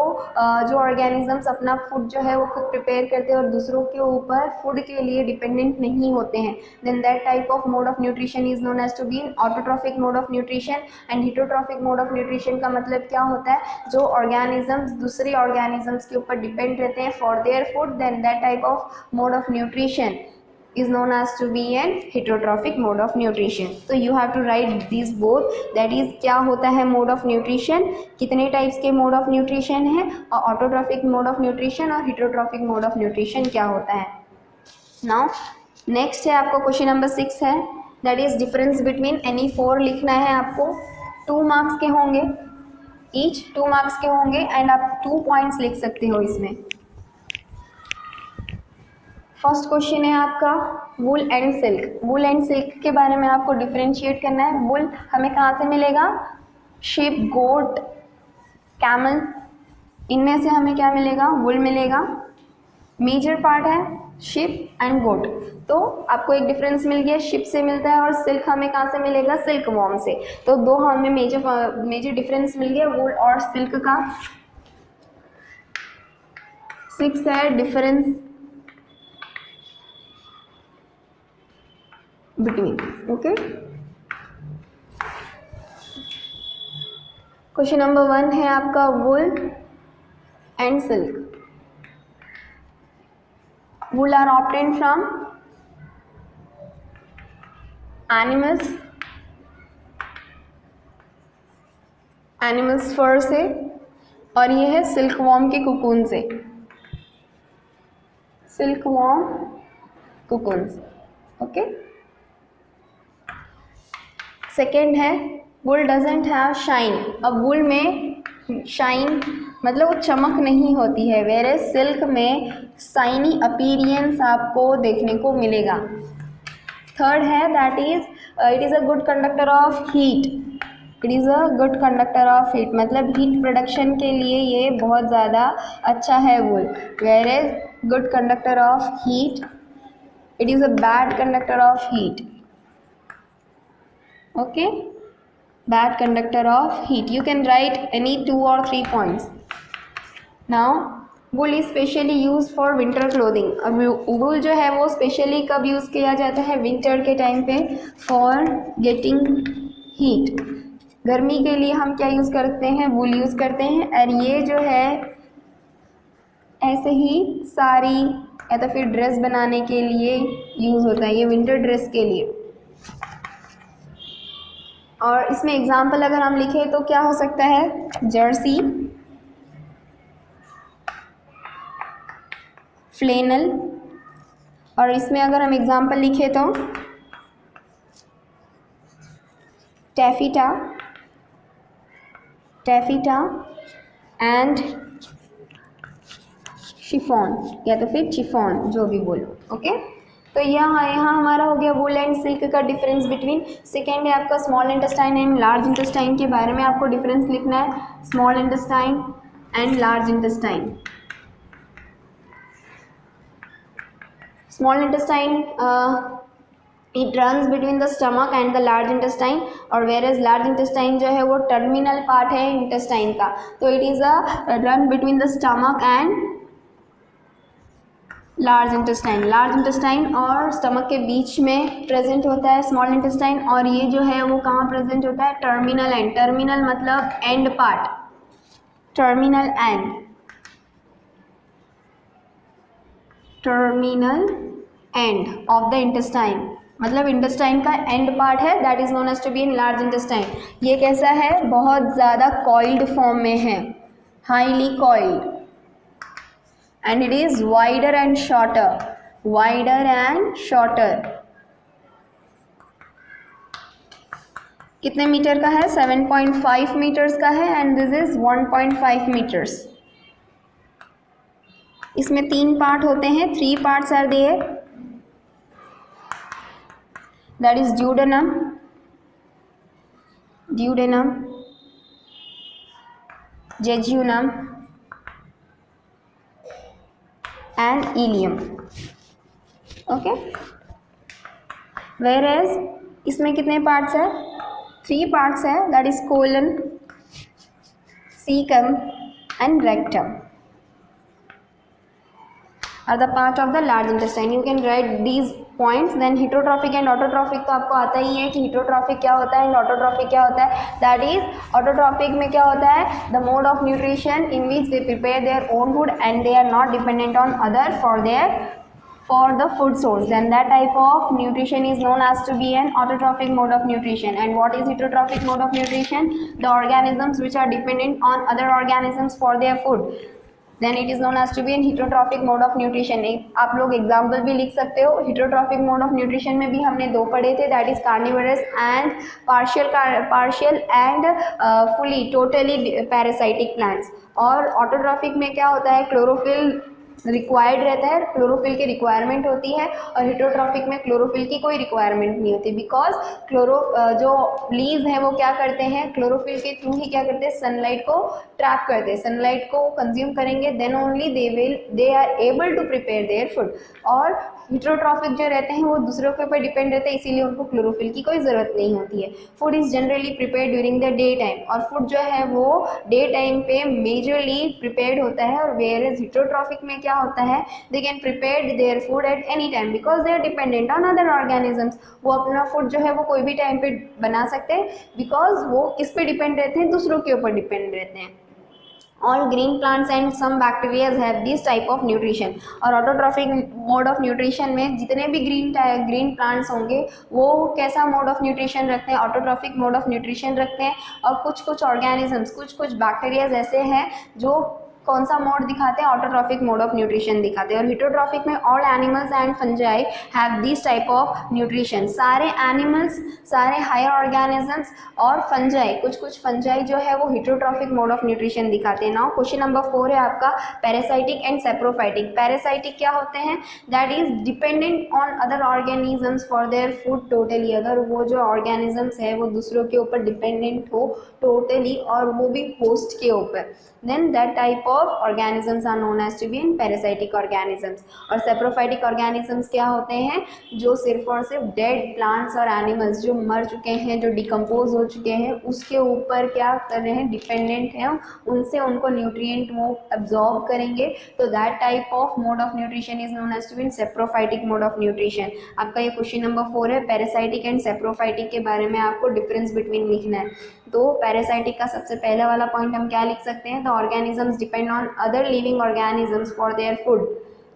ऑर्गेनिजम्स अपना फूड जो है वो खुद प्रिपेयर करते हैं और दूसरों के ऊपर फूड के लिए डिपेंडेंट नहीं होते हैं. Then that type of mode of nutrition is known as to be autotrophic mode of nutrition. And heterotrophic mode of nutrition का मतलब क्या होता है, जो ऑर्गेनिजम्स दूसरे ऑर्गेनिजम्स के ऊपर डिपेंड रहते हैं for their food, then that type of mode of nutrition is known as to be an heterotrophic mode of nutrition. So you have to write these both, that is क्या होता है mode of nutrition, कितने types के mode of nutrition है, और autotrophic mode of nutrition और heterotrophic mode of nutrition क्या होता है. Now next है आपको question number 6 है, that is difference between any four लिखना है आपको. 2 marks के होंगे, each 2 marks के होंगे एंड आप 2 points लिख सकते हो इसमें. फर्स्ट क्वेश्चन है आपका wool and silk. Wool and silk के बारे में आपको डिफरेंशिएट करना है. वुल हमें कहाँ से मिलेगा, शिप, गोट, कैमल, इनमें से हमें क्या मिलेगा, वुल मिलेगा. मेजर पार्ट है शिप एंड गोट, तो आपको एक डिफरेंस मिल गया, शिप से मिलता है. और सिल्क हमें कहाँ से मिलेगा, सिल्क वॉर्म से. तो दो हमें मेजर डिफरेंस मिल गया वुल और सिल्क का. 6 है difference between. Okay, question number 1 है आपका wool and silk. Wool are obtained from animals fur से, और ये है सिल्क वॉर्म के कुकून से, सिल्क वॉर्म कुकून से. ओके, सेकेंड है वुल डजेंट हैव शाइन. अब वुल में शाइन मतलब वो चमक नहीं होती है, वेरे सिल्क में शाइनी अपीरियंस आपको देखने को मिलेगा. थर्ड है that is it is a good conductor of heat. It is a good conductor of heat मतलब हीट प्रोडक्शन के लिए ये बहुत ज़्यादा अच्छा है wool. Very good conductor of heat, it is a bad conductor of heat. Okay, bad conductor of heat. You can write any 2 or 3 points. Now wool is specially used for winter clothing. अब wool जो है वो specially कब यूज़ किया जाता है, winter के टाइम पे, for getting heat. गर्मी के लिए हम क्या यूज़ करते हैं, wool यूज़ करते हैं. और ये जो है ऐसे ही साड़ी या तो फिर ड्रेस बनाने के लिए यूज़ होता है, ये विंटर ड्रेस के लिए. और इसमें एग्जाम्पल अगर हम लिखें तो क्या हो सकता है, जर्सी, फ्लेनल, और इसमें अगर हम एग्जाम्पल लिखें तो टैफिटा एंड शिफॉन या तो फिर चिफॉन, जो भी बोलो. ओके, तो यहाँ हमारा हो गया वुल एंड सिल्क का डिफरेंस बिटवीन. सेकेंड है आपका small intestine and large intestine के बारे में आपको डिफरेंस लिखना है. Small intestine and large intestine. Small intestine it runs between the stomach and the large intestine, और वेरेज लार्ज इंटेस्टाइन जो है वो टर्मिनल पार्ट है इंटेस्टाइन का. तो it is a run between the stomach and large intestine. Large intestine और स्टमक के बीच में प्रेजेंट होता है स्मॉल इंटेस्टाइन, और ये जो है वो कहाँ प्रेजेंट होता है, टर्मिनल एंड. टर्मिनल मतलब end part, terminal end, terminal end of the intestine. मतलब इंटेस्टाइन का एंड पार्ट है, that is known as to be in large intestine. ये कैसा है, बहुत ज़्यादा कॉइल्ड फॉर्म में है, highly coiled, and it is wider and shorter, wider and shorter. कितने मीटर का है, 7.5 मीटर्स का है, एंड दिस इज 1.5 मीटर्स। इसमें 3 पार्ट होते हैं, 3 parts are there, that is duodenum, duodenum, jejunum and ileum, okay, whereas इसमें कितने पार्ट्स है, 3 पार्ट्स है, that is colon, cecum and rectum are the part of the large intestine. You can write these points. Then heterotrophic and autotrophic तो आपको आता ही है कि heterotrophic क्या होता है and autotrophic क्या होता है. That is autotrophic में क्या होता है, the mode of nutrition in which they prepare their own food and they are not dependent on other for the food source. Then that type of nutrition is known as to be an autotrophic mode of nutrition. And what is heterotrophic mode of nutrition? The organisms which are dependent on other organisms for their food. Then it is known as to be an heterotrophic mode of nutrition. आप लोग एग्जाम्पल भी लिख सकते हो. heterotrophic mode of nutrition में भी हमने 2 पढ़े थे, that is carnivorous and partial and fully totally parasitic plants. और autotrophic में क्या होता है, क्लोरोफिल रिक्वायर्ड रहता है, क्लोरोफिल की रिक्वायरमेंट होती है, और हिटोट्रॉफिक में क्लोरोफिल की कोई रिक्वायरमेंट नहीं होती, बिकॉज जो लीव्स हैं वो क्या करते हैं, क्लोरोफिल के थ्रू ही क्या करते हैं, सनलाइट को ट्रैप करते हैं, सनलाइट को कंज्यूम करेंगे, then only they are able to prepare their food. और हिटरोट्रॉफिक जो रहते हैं वो दूसरों के ऊपर डिपेंड रहते हैं, इसीलिए उनको क्लोरोफिल की कोई ज़रूरत नहीं होती है। Food is generally prepare during the day time, और फूड जो है वो डे टाइम पे मेजरली प्रिपेयर्ड होता है। और वेयर इज हिटरोट्रॉफिक में क्या होता है, they can prepare their food at any time because they are dependent on other organisms. वो अपना फूड जो है वो कोई भी टाइम पे बना सकते हैं, बिकॉज वो किस पे डिपेंड रहते हैं, दूसरों के ऊपर डिपेंड रहते हैं। All green plants and some bacteria have this type of nutrition। और autotrophic mode of nutrition में जितने भी green plants होंगे वो कैसा mode of nutrition रखते हैं, autotrophic mode of nutrition रखते हैं। और कुछ organisms, कुछ bacteria ऐसे हैं जो कौन सा मोड दिखाते हैं, ऑटोट्रॉफिक मोड ऑफ न्यूट्रिशन दिखाते हैं। और हिटोट्रॉफिक में all animals and fungi have this type of nutrition. सारे एनिमल्स, सारे हायर ऑर्गेनिजम्स और फंजाई, कुछ फंजाई जो है वो हिटोट्रॉफिक मोड ऑफ न्यूट्रिशन दिखाते हैं। नाउ क्वेश्चन नंबर 4 है आपका, पैरासाइटिक एंड सेप्रोफाइटिक। पैरासाइटिक क्या होते हैं, that is dependent on other organisms for their food totally. अगर वो जो ऑर्गेनिजम्स है वो दूसरों के ऊपर डिपेंडेंट हो टोटली, और वो भी होस्ट के ऊपर, then that type of organisms are known as to be in parasitic organisms। और saprophytic organisms क्या होते हैं, जो सिर्फ और सिर्फ डेड प्लांट्स और एनिमल्स जो मर चुके हैं, जो डिकम्पोज हो चुके हैं, उसके ऊपर क्या कर रहे हैं, डिपेंडेंट हैं, उनसे उनको न्यूट्रिएंट वो एब्जॉर्ब करेंगे। तो that type of mode of nutrition is known as to be in saprophytic mode of nutrition. आपका ये क्वेश्चन नंबर 4 है, पैरासाइटिक एंड saprophytic के बारे में आपको डिफरेंस बिटवीन लिखना है। तो पैरासाइटिक का सबसे पहला वाला पॉइंट हम क्या लिख सकते हैं, the organisms depend on other living organisms for their food.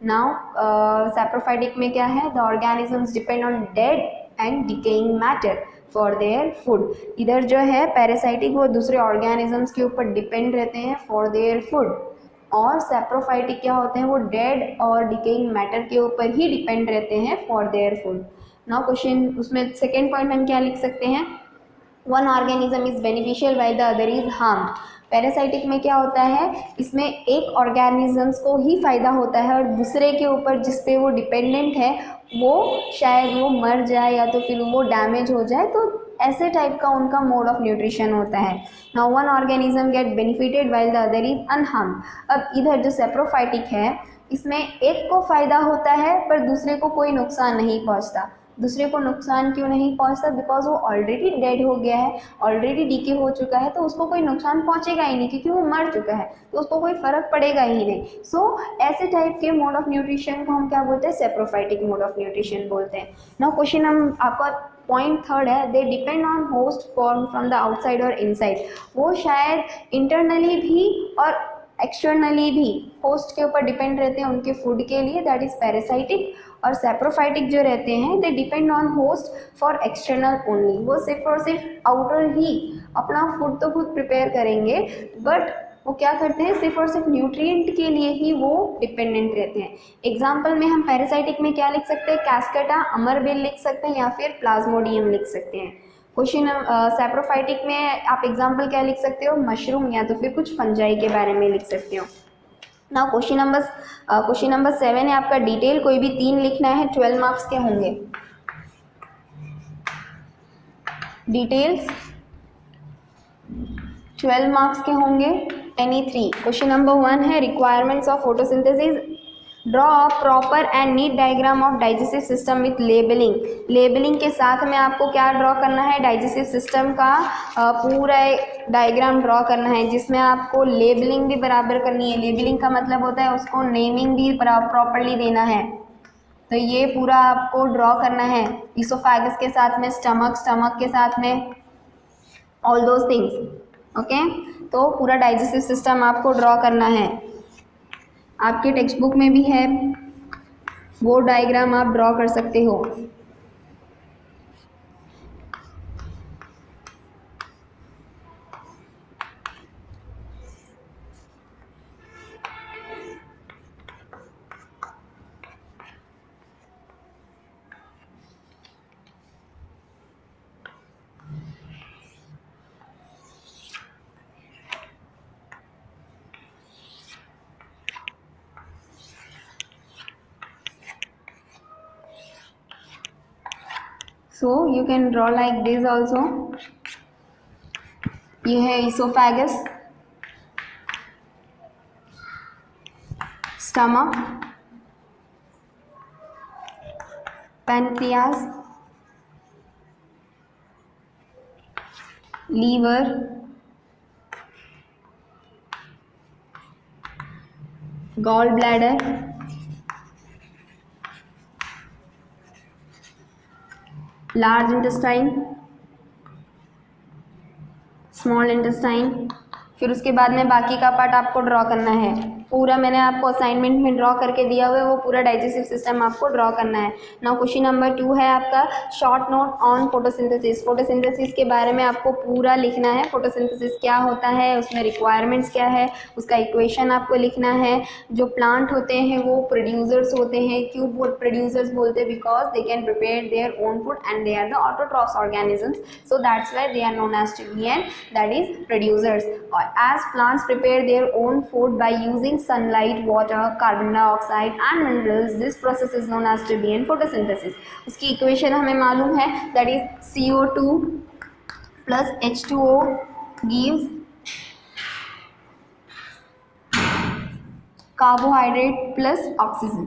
Now saprophytic में क्या है, the organisms depend on dead and decaying matter for their food. इधर जो है पैरासाइटिक वो दूसरे ऑर्गेनिजम्स के ऊपर डिपेंड रहते हैं फॉर देयर फूड, और सैप्रोफाइटिक क्या होते हैं, वो डेड और डिकेइंग मैटर के ऊपर ही डिपेंड रहते हैं for their food. Now question उसमें सेकेंड पॉइंट हम क्या लिख सकते हैं, one organism is beneficial while the other is harmed. Parasitic में क्या होता है, इसमें एक ऑर्गेनिजम्स को ही फ़ायदा होता है और दूसरे के ऊपर जिस पे वो डिपेंडेंट है वो शायद वो मर जाए या तो फिर वो डैमेज हो जाए, तो ऐसे टाइप का उनका मोड ऑफ न्यूट्रिशन होता है। Now one organism get benefited while the other is unharmed. अब इधर जो सेप्रोफाइटिक है इसमें एक को फ़ायदा होता है पर दूसरे को कोई नुकसान नहीं पहुँचता। दूसरे को नुकसान क्यों नहीं पहुंचता, बिकॉज वो ऑलरेडी डेड हो गया है, ऑलरेडी डीके हो चुका है, तो उसको कोई नुकसान पहुंचेगा ही नहीं क्योंकि वो मर चुका है, तो उसको कोई फर्क पड़ेगा ही नहीं। सो ऐसे टाइप के मोड ऑफ न्यूट्रिशन को हम क्या बोलते हैं, सेप्रोफाइटिक मोड ऑफ न्यूट्रिशन बोलते हैं। नाउ क्वेश्चन हम आपका पॉइंट थर्ड है, they depend on host form from the outside और इनसाइड। वो शायद इंटरनली भी और एक्सटर्नली भी होस्ट के ऊपर डिपेंड रहते हैं उनके फूड के लिए, दैट इज पैरासाइटिक। और सैप्रोफाइटिक जो रहते हैं they depend on host for external only, वो सिर्फ और सिर्फ आउटर ही अपना फूड तो खुद प्रिपेयर करेंगे, बट वो क्या करते हैं सिर्फ और सिर्फ न्यूट्रिएंट के लिए ही वो डिपेंडेंट रहते हैं। एग्जाम्पल में हम पैरासाइटिक में क्या लिख सकते हैं, कैस्केटा, अमरबेल लिख सकते हैं या फिर प्लाज्मोडियम लिख सकते हैं। क्वेश्चन सैप्रोफाइटिक में आप एग्जाम्पल क्या लिख सकते हो, मशरूम या तो फिर कुछ फंजाई के बारे में लिख सकते हो। ना क्वेश्चन नंबर 7 है आपका डिटेल, कोई भी 3 लिखना है, 12 मार्क्स के होंगे। डिटेल्स 12 मार्क्स के होंगे, एनी 3। क्वेश्चन नंबर 1 है requirements of photosynthesis, draw a proper and NEET diagram of digestive system with labelling. Labelling के साथ में आपको क्या ड्रॉ करना है, डाइजेस्टिव सिस्टम का पूरा डायग्राम ड्रॉ करना है, जिसमें आपको लेबलिंग भी बराबर करनी है। लेबलिंग का मतलब होता है उसको नेमिंग भी प्रॉपरली देना है, तो ये पूरा आपको ड्रॉ करना है। इसोफेगस के साथ में स्टमक के साथ में ऑल दोज थिंग्स, ओके। तो पूरा डाइजेस्टिव सिस्टम आपको ड्रॉ करना है, आपके टेक्स्ट बुक में भी है, वो डायग्राम आप ड्रॉ कर सकते हो। So you can draw like this also. ये है oesophagus, stomach, pancreas, liver, gall bladder, large intestine, small intestine. फिर उसके बाद में बाकी का पार्ट आपको ड्रॉ करना है। पूरा मैंने आपको असाइनमेंट में ड्रॉ करके दिया हुआ है, वो पूरा डाइजेस्टिव सिस्टम आपको ड्रॉ करना है। नाउ क्वेश्चन नंबर 2 है आपका short note on photosynthesis. Photosynthesis के बारे में आपको पूरा लिखना है, फोटोसिंथेसिस क्या होता है, उसमें रिक्वायरमेंट्स क्या है, उसका इक्वेशन आपको लिखना है। जो प्लांट होते हैं वो प्रोड्यूसर्स होते हैं। क्यों प्रोड्यूसर्स बोलते हैं, because they can prepare their own food and they are the autotrophs organisms, so that's why they are known as to be an that is producers. और as plants prepare their own food by using sunlight, water, carbon dioxide and minerals, this process is known as to be in photosynthesis. उसकी इक्वेशन हमें मालूम है, that is CO2 plus H2O gives carbohydrate plus oxygen.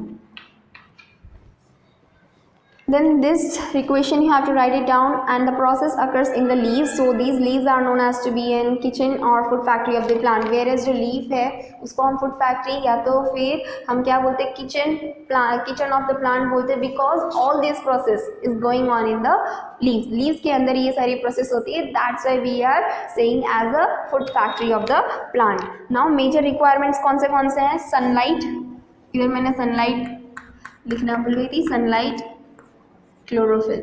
Then this equation you have to write it down, and the process occurs in the leaves. So these leaves are known as to be in kitchen or food factory of the plant. Whereas जो leaf है उसको हम food factory या तो फिर हम क्या बोलते हैं, kitchen of the plant बोलते हैं, because all this process is going on in the leaves. Leaves के अंदर ये सारी process होती है, that's why we are saying as a food factory of the plant. Now major requirements कौन से हैं, sunlight, इधर मैंने sunlight लिखना भूल गई थी, sunlight, chlorophyll,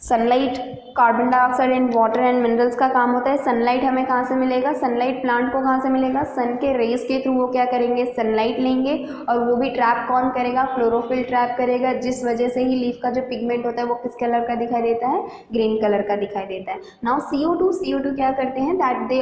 sunlight, carbon dioxide and water and minerals का काम होता है। सनलाइट हमें कहाँ से मिलेगा, सनलाइट प्लांट को कहाँ से मिलेगा, सन के रेज के थ्रू वो क्या करेंगे, सनलाइट लेंगे, और वो भी ट्रैप कौन करेगा, क्लोरोफिल ट्रैप करेगा, जिस वजह से ही लीफ का जो पिगमेंट होता है वो किस कलर का दिखाई देता है, ग्रीन कलर का दिखाई देता है। नाउ CO2 क्या करते हैं, दैट दे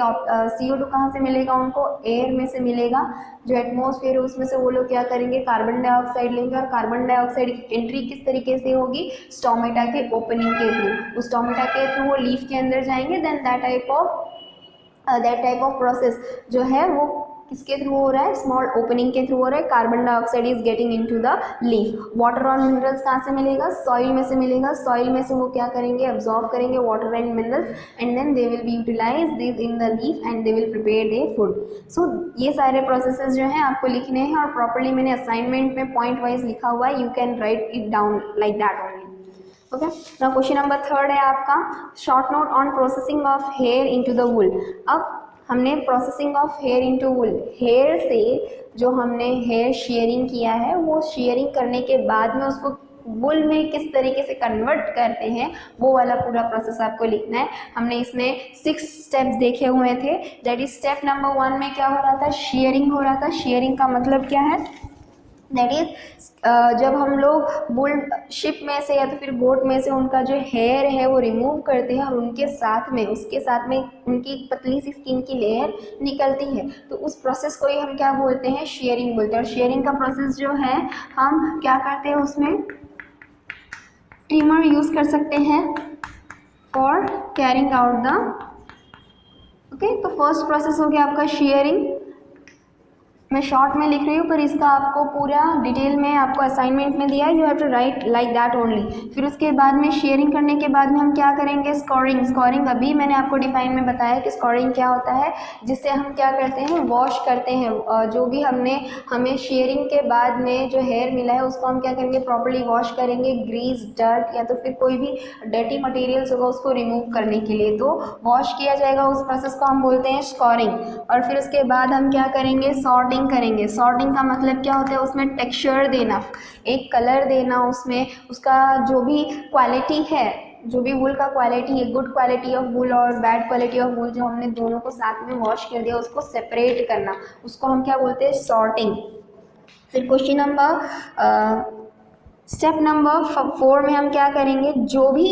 CO2 कहाँ से मिलेगा उनको, एयर में से मिलेगा, जो एटमॉस्फेयर है उसमें से वो लोग क्या करेंगे, कार्बन डाइऑक्साइड लेंगे, और कार्बन डाइऑक्साइड की एंट्री किस तरीके से होगी, स्टोमेटा के ओपनिंग के थ्रू, उस स्टोमेटा के थ्रू वो लीफ के अंदर जाएंगे। Then that type of process जो है वो किसके थ्रू हो रहा है, स्मॉल ओपनिंग के थ्रू हो रहा है, carbon dioxide is getting into the leaf. Water और मिनरल्स कहाँ से मिलेगा, सॉइल में से मिलेगा, सॉइल में से वो क्या करेंगे, अब्जॉर्व करेंगे water and minerals, and then they will be utilize this in the leaf and they will prepare their food. So ये सारे प्रोसेसेस जो हैं आपको लिखने हैं, और प्रॉपरली मैंने असाइनमेंट में पॉइंट वाइज लिखा हुआ है, you can write it down like that only. Okay, now question number 3 है आपका short note on processing of hair into the wool. अब हमने processing of hair into wool, hair से जो हमने हेयर शेयरिंग किया है वो शेयरिंग करने के बाद में उसको वुल में किस तरीके से कन्वर्ट करते हैं वो वाला पूरा प्रोसेस आपको लिखना है। हमने इसमें 6 स्टेप्स देखे हुए थे। दैट इज स्टेप नंबर 1 में क्या हो रहा था, शेयरिंग हो रहा था। शेयरिंग का मतलब क्या है, दैट इज जब हम लोग बुल शिप में से या तो फिर गोट में से उनका जो हेयर है वो रिमूव करते हैं और उनके साथ में उसके साथ में उनकी एक पतली सी स्किन की लेयर निकलती है, तो उस प्रोसेस को ही हम क्या बोलते हैं, शेयरिंग बोलते हैं। और शेयरिंग का प्रोसेस जो है हम क्या करते हैं, उसमें ट्रिमर यूज़ कर सकते हैं for carrying out the okay. तो फर्स्ट प्रोसेस हो गया आपका शेयरिंग। मैं शॉर्ट में लिख रही हूँ पर इसका आपको पूरा डिटेल में आपको असाइनमेंट में दिया है, you have to write like that only. फिर उसके बाद में शेयरिंग करने के बाद में हम क्या करेंगे, स्कोरिंग। स्कोरिंग अभी मैंने आपको डिफाइन में बताया कि स्कोरिंग क्या होता है, जिससे हम क्या करते हैं, वॉश करते हैं। जो भी हमें शेयरिंग के बाद में जो हेयर मिला है उसको हम क्या करेंगे, प्रॉपर्ली वॉश करेंगे, ग्रीस, डर्ट या तो फिर कोई भी डर्टी मटेरियल्स होगा उसको रिमूव करने के लिए, तो वॉश किया जाएगा। उस प्रोसेस को हम बोलते हैं स्कोरिंग। और फिर उसके बाद हम क्या करेंगे, सॉर्टिंग करेंगे। सॉर्टिंग का मतलब क्या होता है, उसमें टेक्सचर देना, एक कलर देना, उसमें उसका जो भी क्वालिटी है, जो भी वूल का क्वालिटी है, गुड क्वालिटी ऑफ वूल और बैड क्वालिटी ऑफ वूल, जो हमने दोनों को साथ में वॉश कर दिया उसको सेपरेट करना, उसको हम क्या बोलते हैं, सॉर्टिंग। फिर क्वेश्चन नंबर स्टेप नंबर 4 में हम क्या करेंगे, जो भी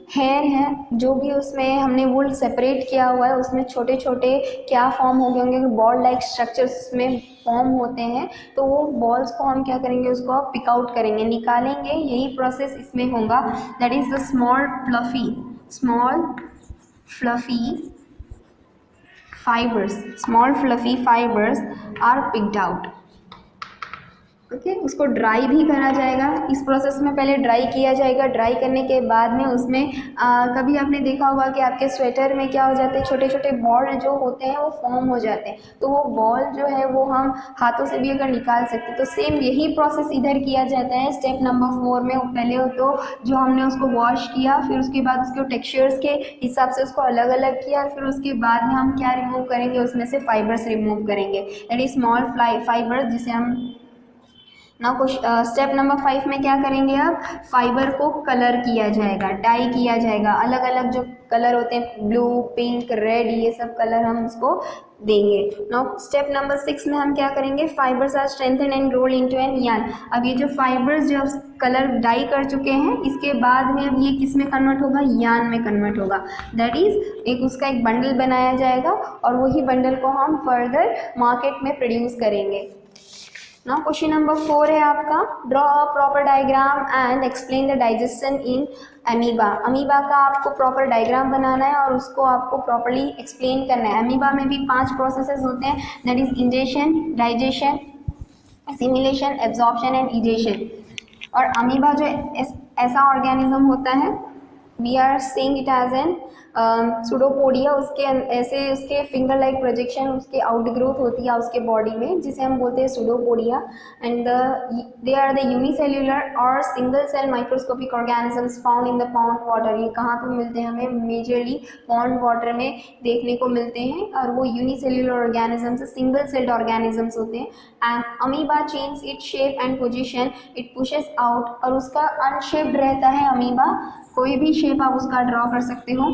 हेयर है, जो भी उसमें हमने वुल सेपरेट किया हुआ है उसमें छोटे छोटे क्या फॉर्म हो गए होंगे, बॉल लाइक स्ट्रक्चर्स में फॉर्म होते हैं, तो वो बॉल्स को हम क्या करेंगे, उसको पिक आउट करेंगे, निकालेंगे। यही प्रोसेस इसमें होगा। That is the small fluffy fibres are picked out. Okay, उसको ड्राई भी करा जाएगा। इस प्रोसेस में पहले ड्राई किया जाएगा, ड्राई करने के बाद में उसमें कभी आपने देखा होगा कि आपके स्वेटर में क्या हो जाते हैं, छोटे छोटे बॉल जो होते हैं वो फॉर्म हो जाते हैं, तो वो बॉल जो है वो हम हाथों से भी अगर निकाल सकते हैं, तो सेम यही प्रोसेस इधर किया जाता है। स्टेप नंबर 4 में पहले तो जो हमने उसको वॉश किया, फिर उसके बाद उसके टेक्सचर्स के हिसाब से उसको अलग अलग किया, फिर उसके बाद में हम क्या रिमूव करेंगे, उसमें से फाइबर्स रिमूव करेंगे, दैट इज स्मॉल फाइबर्स, जिसे हम नाउ स्टेप नंबर 5 में क्या करेंगे, अब फाइबर को कलर किया जाएगा, डाई किया जाएगा। अलग अलग जो कलर होते हैं, ब्लू, पिंक, रेड, ये सब कलर हम उसको देंगे। नाउ स्टेप नंबर 6 में हम क्या करेंगे, fibres are strengthen and roll into an yarn. अब ये जो फाइबर्स जो कलर डाई कर चुके हैं, इसके बाद में अब ये किस में कन्वर्ट होगा, यार्न में कन्वर्ट होगा। दैट इज एक उसका एक बंडल बनाया जाएगा और वही बंडल को हम फर्दर मार्केट में प्रोड्यूस करेंगे। नाउ क्वेश्चन नंबर 4 है आपका, draw a proper diagram and explain the digestion in amoeba. Amoeba का आपको प्रॉपर डायग्राम बनाना है और उसको आपको प्रॉपर्ली एक्सप्लेन करना है। अमीबा में भी 5 प्रोसेसेस होते हैं, that is ingestion, digestion, assimilation, absorption and egestion. और अमीबा जो ऐसा ऑर्गेनिज्म होता है, we are saying it as an pseudopodia, उसके ऐसे उसके फिंगर लाइक प्रोजेक्शन, उसके आउट ग्रोथ होती है उसके बॉडी में, जिसे हम बोलते हैं pseudopodia. And they are the unicellular और single cell microscopic organisms found in the pond water. ये कहाँ पर मिलते हैं, हमें मेजरली पॉन्ड वाटर में देखने को मिलते हैं, और वो unicellular organisms, single celled organisms होते हैं। And amoeba change it shape and position, it pushes out, और उसका अनशेप्ड रहता है अमीबा, कोई भी शेप आप उसका ड्रॉ कर सकते हो।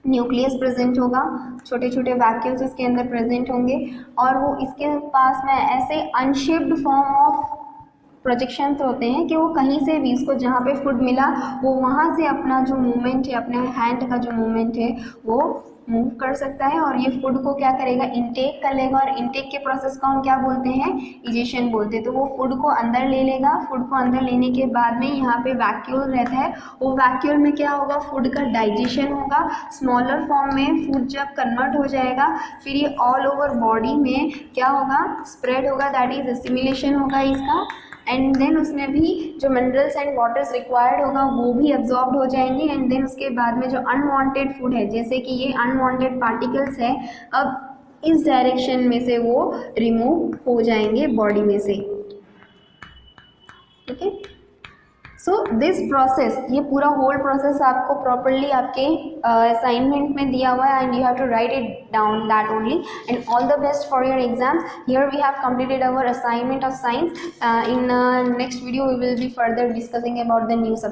न्यूक्लियस प्रेजेंट होगा, छोटे छोटे वैक्यूल्स इसके अंदर प्रेजेंट होंगे, और वो इसके पास में ऐसे अनशेप्ड फॉर्म ऑफ प्रोजेक्शन होते हैं कि वो कहीं से भी, उसको जहाँ पे फूड मिला वो वहाँ से अपना जो मूवमेंट है, अपने हैंड का जो मूवमेंट है वो मूव कर सकता है, और ये फूड को क्या करेगा, इनटेक कर लेगा। और इनटेक के प्रोसेस को हम क्या बोलते हैं, इजेशन बोलते हैं। तो वो फूड को अंदर ले लेगा, फूड को अंदर लेने के बाद में यहाँ पे वैक्यूल रहता है, वो वैक्यूल में क्या होगा, फूड का डाइजेशन होगा। स्मॉलर फॉर्म में फूड जब कन्वर्ट हो जाएगा, फिर ये ऑल ओवर बॉडी में क्या होगा, स्प्रेड होगा, दैट इज एसिमिलेशन होगा इसका। एंड देन उसमें भी जो मिनरल्स एंड वाटर्स रिक्वायर्ड होगा वो भी एब्जॉर्ब हो जाएंगे। एंड देन उसके बाद में जो अनवांटेड फूड है, जैसे कि ये अनवांटेड पार्टिकल्स है, अब इस डायरेक्शन में से वो रिमूव हो जाएंगे बॉडी में से। ठीक है, सो दिस प्रोसेस, ये पूरा होल प्रोसेस आपको प्रॉपरली आपके असाइनमेंट में दिया हुआ है, and you have to write it down that only, and all the best for your exams. Here we have completed our assignment of science. In next video we will be further discussing about the new subject.